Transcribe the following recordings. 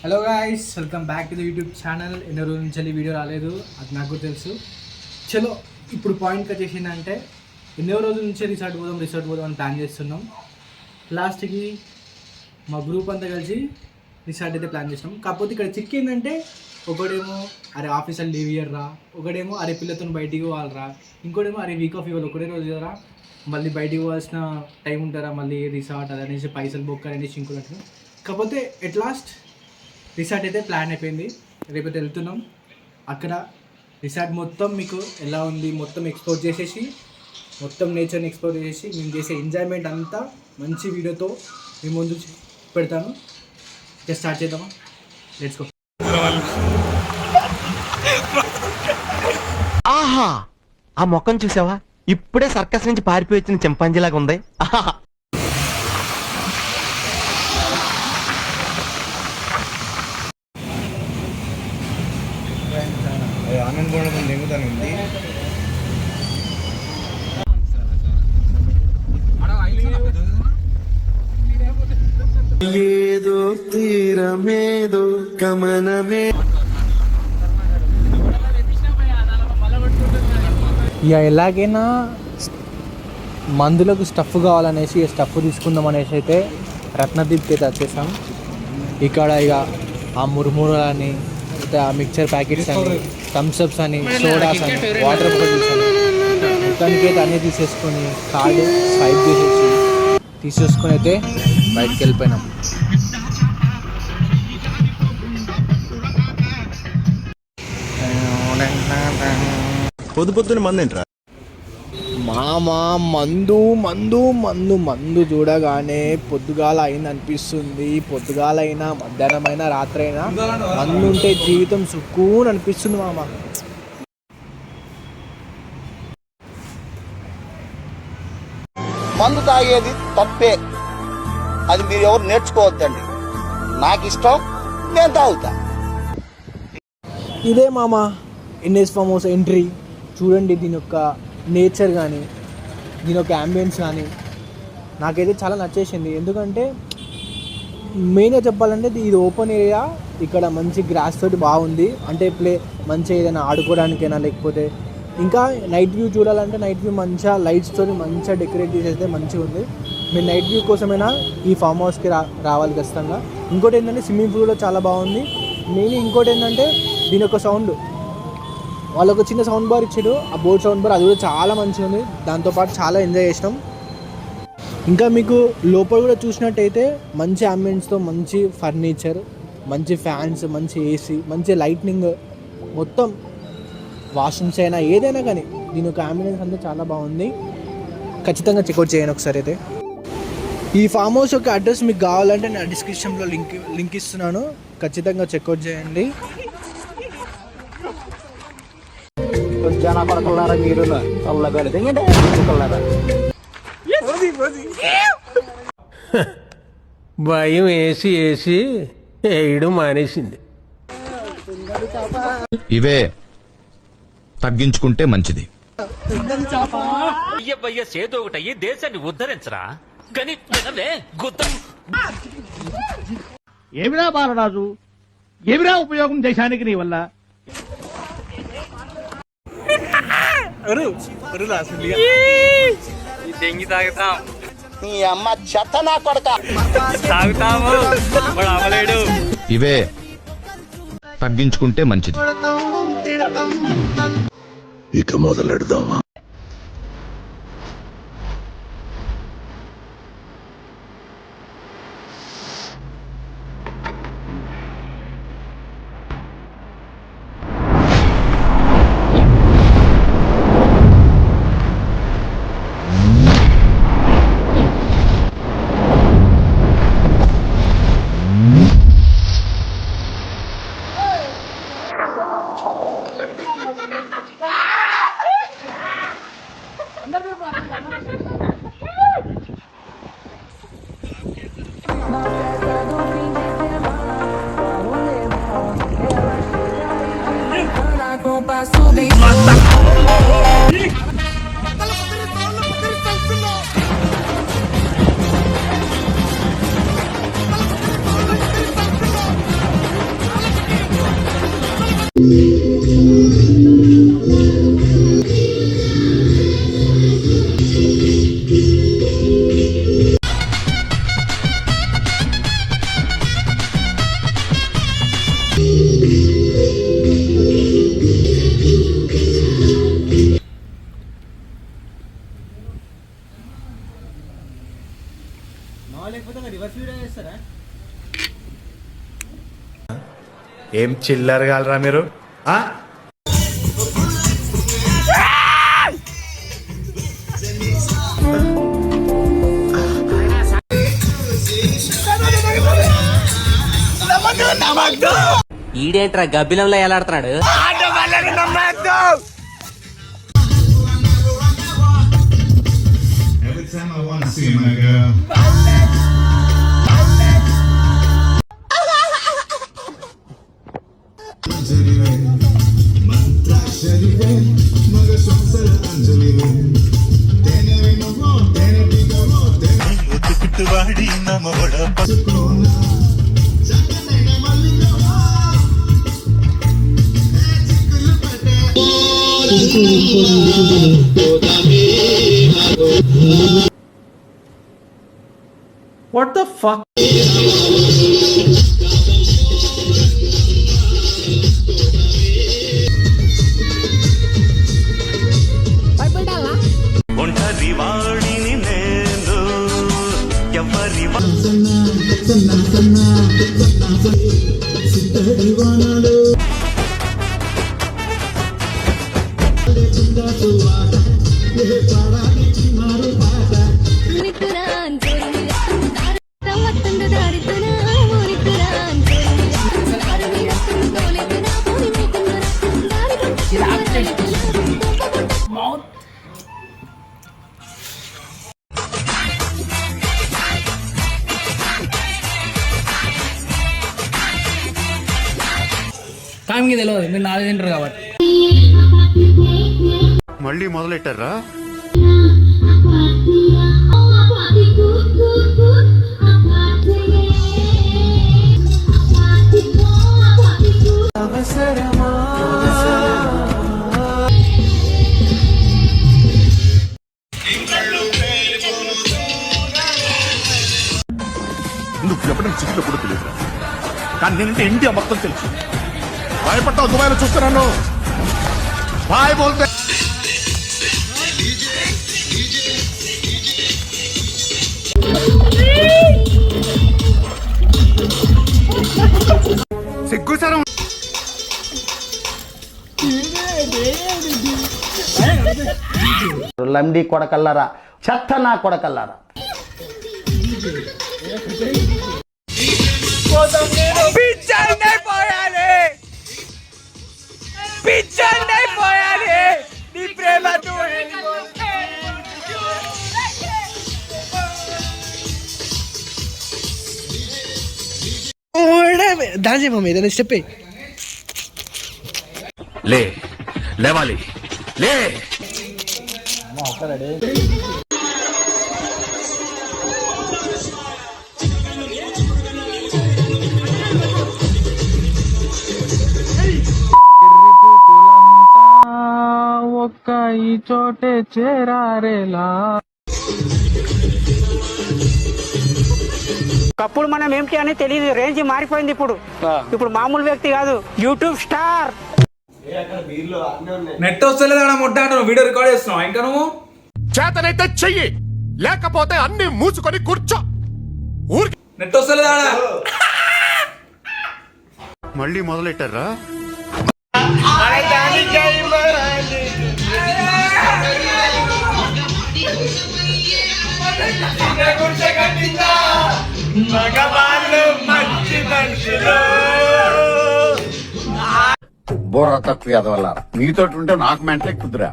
Hello guys, welcome back to the YouTube channel. ఎన్నో రోజుల నుంచి వీడియో రాలేదు, అది నాకు తెలుసు. చలో ఇప్పుడు పాయింట్కి వచ్చేసిందంటే ఎన్నో రోజుల నుంచి రిసార్ట్ పోదాం అని ప్లాన్ చేస్తున్నాం. లాస్ట్కి మా గ్రూప్ అంతా కలిసి రిసార్ట్ అయితే ప్లాన్ చేసినాం. కాకపోతే ఇక్కడ చిక్ ఏంటంటే ఒకడేమో అరే ఆఫీసర్ లీవ్ ఇయ్యర్రా, ఒకడేమో అరే పిల్లతో బయటికి పోవాలరా, ఇంకోటేమో అరే వీక్ ఆఫ్ ఇవ్వాలి ఒకటే రోజు కదరా, మళ్ళీ బయటికి పోవాల్సిన టైం ఉంటారా, మళ్ళీ రిసార్ట్ అదనేసి పైసలు బొక్క అనేసి ఇంకోటి. కాకపోతే ఎట్ లాస్ట్ రిసార్ట్ అయితే ప్లాన్ అయిపోయింది. రేపైతే వెళ్తున్నాం. అక్కడ రిసార్ట్ మొత్తం మీకు ఎలా ఉంది మొత్తం ఎక్స్ప్లోర్ చేసేసి, మొత్తం నేచర్ని ఎక్స్ప్లోర్ చేసేసి మేము చేసే ఎంజాయ్మెంట్ అంతా మంచి వీడియోతో మీ ముందు పెడతాను. జస్ట్ స్టార్ట్ చేద్దామా? Let's go. ఆహా, ఆ మొక్కను చూసావా? ఇప్పుడే సర్కస్ నుంచి పారిపోయి వచ్చిన చింపాంజీలాగా ఉంది. ఆహా, ఆనంద్ కూడా ముందు ఎగుతానండి. ఏదో తీరమేదో గమనమే. ఇక ఎలాగైనా మందులకు స్టఫ్ కావాలనేసి స్టఫ్ తీసుకుందాం అనేసి అయితే రత్నదీప్కి అయితే వచ్చేసాం. ఇక్కడ ఇక ఆ మురుమురని, ఆ మిక్చర్ ప్యాకెట్స్ అని, థమ్స్అప్స్ అని, సోడాస్ అని, వాటర్ బాటిల్స్ అని మొత్తానికి అయితే అన్నీ తీసేసుకొని కార్డు స్వైప్ చేసేసి తీసేసుకొని అయితే బయటికి వెళ్ళిపోయినాం. పొద్దున మంది ఏంట్రా మామా, మందు మందు మందు మందు చూడగానే పొద్దుగాల అయింది అనిపిస్తుంది. పొద్దుగాలైనా, మధ్యాహ్నం అయినా, రాత్రి అయినా మందు ఉంటే జీవితం సుక్కూన్ అనిపిస్తుంది మామ. మందు తాగేది తప్పే, అది మీరు ఎవరు నేర్చుకోవద్దండి. నాకు ఇష్టం, నేను తాగుతా. ఇదే మామ ఎన్ఎస్ ఫామ్ హౌస్ ఎంట్రీ. చూడండి దీని యొక్క నేచర్ కానీ, దీని యొక్క యాంబియన్స్ కానీ నాకైతే చాలా నచ్చేసింది. ఎందుకంటే మెయిన్గా చెప్పాలంటే ఇది ఓపెన్ ఏరియా, ఇక్కడ మంచి గ్రాస్ తోటి బాగుంది. అంటే మంచిగా ఏదైనా ఆడుకోవడానికైనా, లేకపోతే ఇంకా నైట్ వ్యూ చూడాలంటే నైట్ వ్యూ మంచిగా లైట్స్ తోటి మంచిగా డెకరేట్ చేసేస్తే మంచిగా ఉంది. మీరు నైట్ వ్యూ కోసమైనా ఈ ఫామ్ హౌస్కి రావాలి ఖచ్చితంగా. ఇంకోటి ఏంటంటే స్విమ్మింగ్ పూల్ కూడా చాలా బాగుంది. మెయిన్ ఇంకోటి ఏంటంటే దీని యొక్క సౌండ్, వాళ్ళు ఒక చిన్న సౌండ్ బార్ ఇచ్చాడు, ఆ బోర్డ్ సౌండ్ బార్, అది కూడా చాలా మంచిగా ఉంది. దాంతోపాటు చాలా ఎంజాయ్ చేసినాం. ఇంకా మీకు లోపల కూడా చూసినట్టయితే మంచి అంబియన్స్తో, మంచి ఫర్నిచర్, మంచి ఫ్యాన్స్, మంచి ఏసీ, మంచి లైట్నింగ్, మొత్తం వాష్రూమ్స్ అయినా ఏదైనా కానీ దీని యొక్క అంబియన్స్ అంతా చాలా బాగుంది. ఖచ్చితంగా చెక్అవుట్ చేయండి ఒకసారి. అయితే ఈ ఫామ్ హౌస్ యొక్క అడ్రస్ మీకు కావాలంటే నేను డిస్క్రిప్షన్లో లింక్ ఇస్తున్నాను, ఖచ్చితంగా చెక్అవుట్ చేయండి. జన కొడకలారా మీరు చల్లగలిదండి. భయం వేసి వేసి వేయడం మానేసింది. ఇవే తగ్గించుకుంటే మంచిది. సేదో ఒకటయ్యి దేశాన్ని ఉద్ధరించరా కానీ ఏమిరా బాలరాజు, ఏమిరా ఉపయోగం దేశానికి నీ వల్ల? దెంగి తాగుతాం, నీ అమ్మ చెత్త నా కొడక. తాగుతాము వాడు అవలేడు. ఇవే తగ్గించుకుంటే మంచిది. ఇక మొదలెడదామా? ఏం చిల్లర కాలరా మీరు ఆ? ఈడేంట్రా గబ్బిలంలో ఎలాడుతున్నాడు? What the fuck? ఒంటరి వాడిని నేను ఎవరి టైంకి తెలియదు, మీరు 4 తింటారు కాబట్టి. మళ్ళీ మొదలెట్టారా? నువ్వు చెప్పడం చిక్కులో కూడా తెలియదు, కానీ నేనంటే ఇండియా మొత్తం తెలుసు. భయపడతావు, దుబాయ్లో చూస్తున్నాను. బాయ్ బోల్తే సిగ్గుసరం. లండి కొడకల్లారా, చెత్త నా కొడకల్లారా. డాన్స్ చేయమా, ఏదైనా స్టెప్ లే, లేవాలి, లే. ఒక్క ఈ చోటే చేరారేలా. ఒకప్పుడు మనం ఏమిటి అని తెలియదు, రేంజ్ మారిపోయింది. ఇప్పుడు మామూలు వ్యక్తి కాదు, యూట్యూబ్ స్టార్. నెట్ వస్తలేదా ముడ్డా, వీడియో రికార్డ్ చేస్తున్నావు ఇంకా నువ్వు? చేతనైతే చెయ్యి, లేకపోతే అన్ని మూసుకొని కూర్చో. ఊరికి నెట్ వస్తలేదా? మళ్ళీ మొదలెట్టారా? బోర తక్కువ ఎదవల్ల నీతో ఉంటే నాకు మెంటలే కుదురా.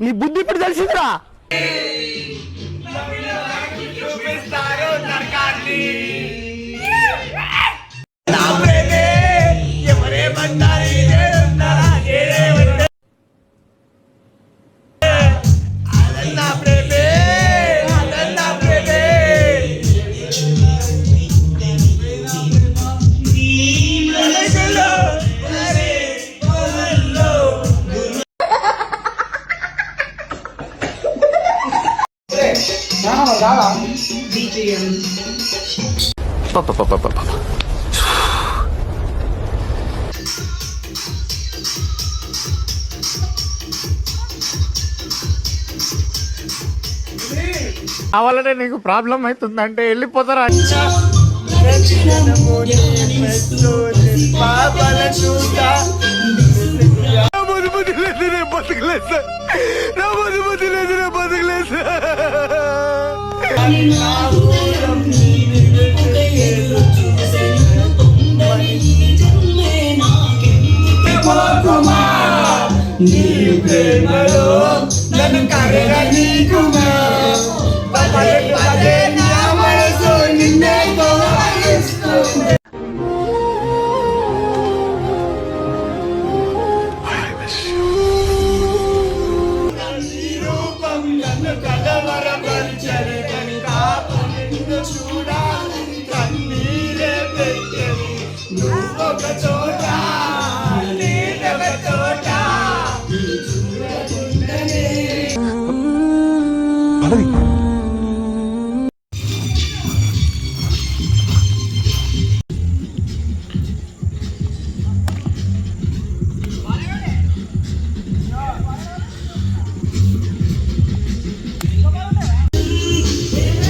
నీ బుద్ధి ఇప్పుడు తెలిసిందిరా. కావాలంటే నీకు ప్రాబ్లం అవుతుందంటే వెళ్ళిపోతారా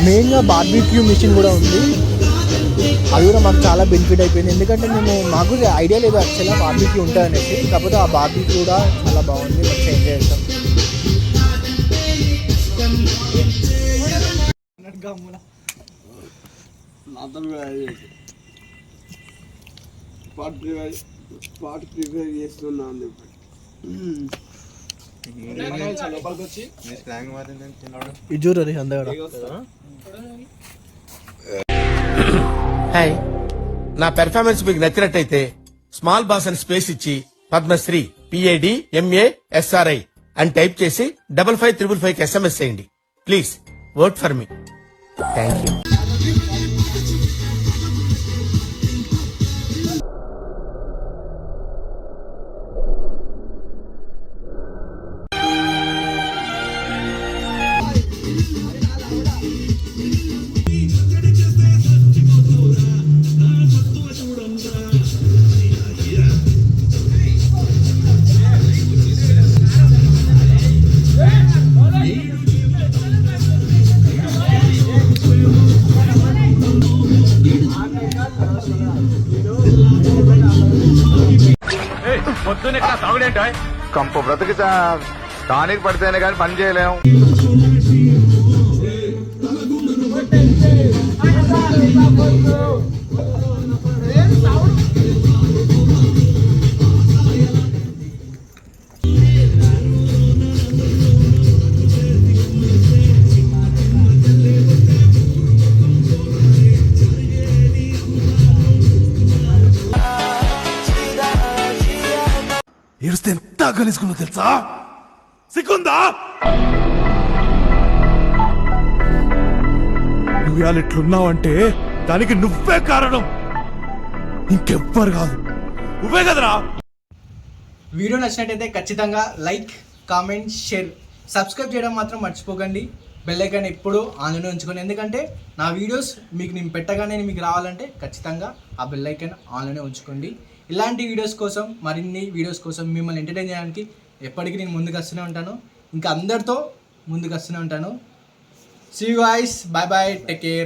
మెయిన్గా బార్బిక్యూ మిషన్ కూడా ఉంది. అది కూడా మాకు చాలా బెనిఫిట్ అయిపోయింది. ఎందుకంటే మాకు ఐడియా లేదు యాక్చువల్గా బార్బిక్యూ ఉంటుంది అనేసి. కాకపోతే ఆ బార్బిక్యూ కూడా చాలా బాగుంది, మంచిగా ఎంజాయ్ చేస్తాం. ఇజూరు అందగడ. హాయ్, నా పెర్ఫార్మెన్స్ మీకు నచ్చినట్టయితే స్మాల్ బాస్ అని స్పేస్ ఇచ్చి పద్మశ్రీ PADMASRI అని టైప్ చేసి 55555 SMS చేయండి. Please vote for me. Thank you. కంపు బ్రతుకు టానిక్ పడితేనే కానీ పని చేయలేము. ఏడుస్తే ఎంత కలిసుకున్నా తెలుసా? సిగ్గుందా? నువ్వు ఇవాళ ఇట్లున్నావంటే దానికి నువ్వే కారణం, ఇంకెవ్వరు కాదు, నువ్వే కదరా. వీడియో నచ్చినట్టయితే ఖచ్చితంగా లైక్, కామెంట్, షేర్, సబ్స్క్రైబ్ చేయడం మాత్రం మర్చిపోకండి. బెల్ ఐకాన్ ఎప్పుడూ ఆన్లోనే ఉంచుకోండి. ఎందుకంటే నా వీడియోస్ మీకు నేను పెట్టగానే మీకు రావాలంటే ఖచ్చితంగా ఆ బెల్ ఐకాన్ ఆన్లోనే ఉంచుకోండి. ఇలాంటి వీడియోస్ కోసం, మరిన్ని వీడియోస్ కోసం మిమ్మల్ని ఎంటర్టైన్ చేయడానికి ఎప్పటికీ నేను ముందుకు వస్తూనే ఉంటాను. ఇంకా అందరితో ముందుకు వస్తూనే ఉంటాను. See you guys, bye bye, take care.